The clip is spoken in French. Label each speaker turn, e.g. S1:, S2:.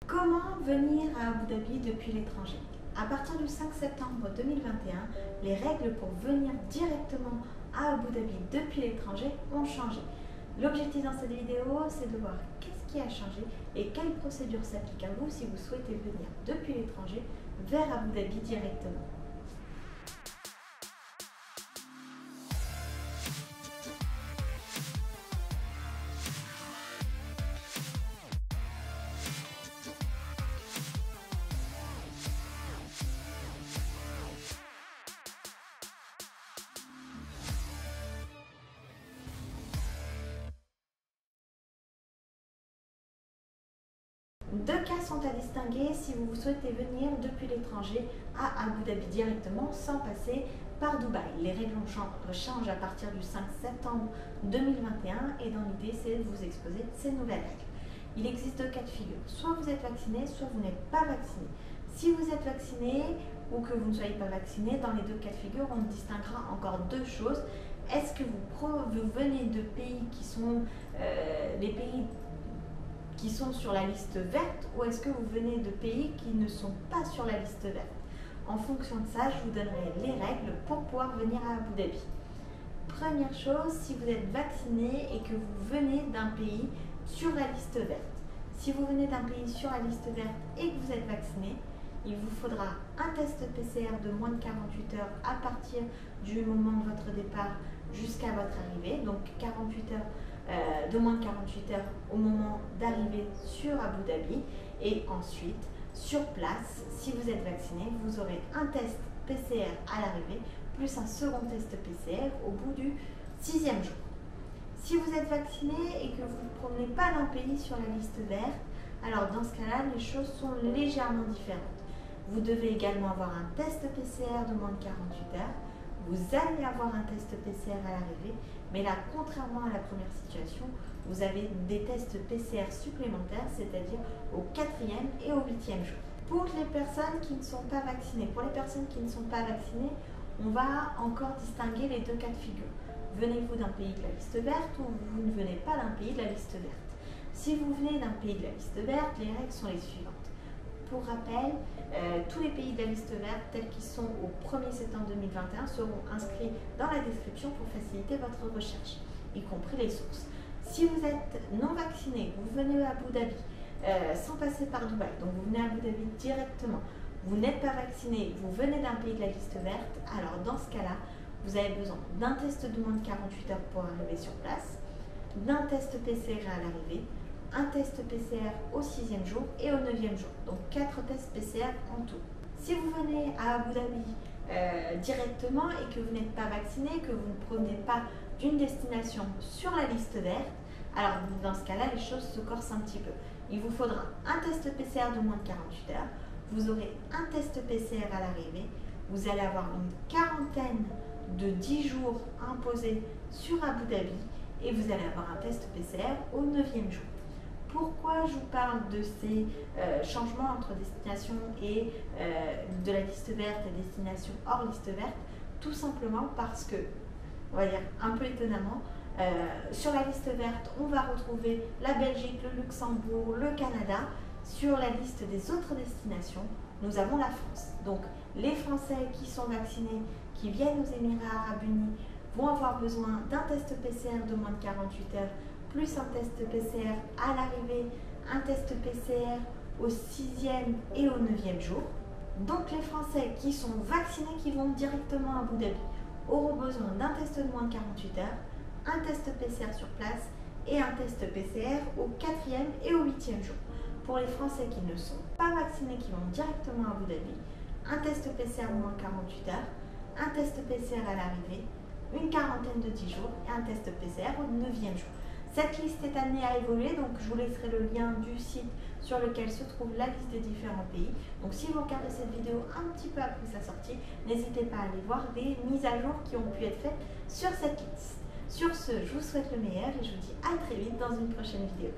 S1: Comment venir à Abu Dhabi depuis l'étranger? À partir du 5 septembre 2021, les règles pour venir directement à Abu Dhabi depuis l'étranger ont changé. L'objectif dans cette vidéo, c'est de voir qu'est-ce qui a changé et quelle procédure s'applique à vous si vous souhaitez venir depuis l'étranger vers Abu Dhabi directement. Deux cas sont à distinguer si vous souhaitez venir depuis l'étranger à Abu Dhabi directement sans passer par Dubaï. Les règles changent à partir du 5 septembre 2021 et dans l'idée c'est de vous exposer ces nouvelles règles. Il existe deux cas de figure, soit vous êtes vacciné, soit vous n'êtes pas vacciné. Si vous êtes vacciné ou que vous ne soyez pas vacciné, dans les deux cas de figure, on distinguera encore deux choses. Est-ce que vous venez de pays qui sont les pays qui sont sur la liste verte ou est-ce que vous venez de pays qui ne sont pas sur la liste verte? En fonction de ça, je vous donnerai les règles pour pouvoir venir à Abu Dhabi. Première chose, si vous êtes vacciné et que vous venez d'un pays sur la liste verte. Si vous venez d'un pays sur la liste verte et que vous êtes vacciné, il vous faudra un test PCR de moins de 48 heures à partir du moment de votre départ jusqu'à votre arrivée, donc 48 heures de moins de 48 heures au moment d'arriver sur Abu Dhabi. Et ensuite, sur place, si vous êtes vacciné, vous aurez un test PCR à l'arrivée, plus un second test PCR au bout du 6e jour. Si vous êtes vacciné et que vous ne provenez pas d'un pays sur la liste verte, alors dans ce cas-là, les choses sont légèrement différentes. Vous devez également avoir un test PCR de moins de 48 heures. Vous allez avoir un test PCR à l'arrivée, mais là, contrairement à la première situation, vous avez des tests PCR supplémentaires, c'est-à-dire au 4e et au 8e jour. Pour les personnes qui ne sont pas vaccinées, on va encore distinguer les deux cas de figure. Venez-vous d'un pays de la liste verte ou vous ne venez pas d'un pays de la liste verte? Si vous venez d'un pays de la liste verte, les règles sont les suivantes. Pour rappel, tous les pays de la liste verte tels qu'ils sont au 1er septembre 2021 seront inscrits dans la description pour faciliter votre recherche, y compris les sources. Si vous êtes non vacciné, vous venez à Abu Dhabi sans passer par Dubaï, donc vous venez à Abu Dhabi directement, vous n'êtes pas vacciné, vous venez d'un pays de la liste verte, alors dans ce cas-là, vous avez besoin d'un test de moins de 48 heures pour arriver sur place, d'un test PCR à l'arrivée, un test PCR au 6e jour et au 9e jour. Donc 4 tests PCR en tout. Si vous venez à Abu Dhabi directement et que vous n'êtes pas vacciné, que vous ne provenez pas d'une destination sur la liste verte, alors dans ce cas-là, les choses se corsent un petit peu. Il vous faudra un test PCR de moins de 48 heures, vous aurez un test PCR à l'arrivée, vous allez avoir une quarantaine de 10 jours imposés sur Abu Dhabi et vous allez avoir un test PCR au 9e jour. Pourquoi je vous parle de ces changements entre destination et de la liste verte et destination hors liste verte? Tout simplement parce que, on va dire un peu étonnamment, sur la liste verte, on va retrouver la Belgique, le Luxembourg, le Canada. Sur la liste des autres destinations, nous avons la France. Donc, les Français qui sont vaccinés, qui viennent aux Émirats Arabes Unis, vont avoir besoin d'un test PCR de moins de 48 heures, plus un test PCR à l'arrivée, un test PCR au 6e et au 9e jour. Donc les Français qui sont vaccinés, qui vont directement à Abu Dhabi, auront besoin d'un test de moins de 48 heures, un test PCR sur place et un test PCR au 4e et au 8e jour. Pour les Français qui ne sont pas vaccinés, qui vont directement à Abu Dhabi, un test PCR de moins de 48 heures, un test PCR à l'arrivée, une quarantaine de 10 jours et un test PCR au 9e jour. Cette liste est amenée à évoluer, donc je vous laisserai le lien du site sur lequel se trouve la liste des différents pays. Donc si vous regardez cette vidéo un petit peu après sa sortie, n'hésitez pas à aller voir les mises à jour qui ont pu être faites sur cette liste. Sur ce, je vous souhaite le meilleur et je vous dis à très vite dans une prochaine vidéo.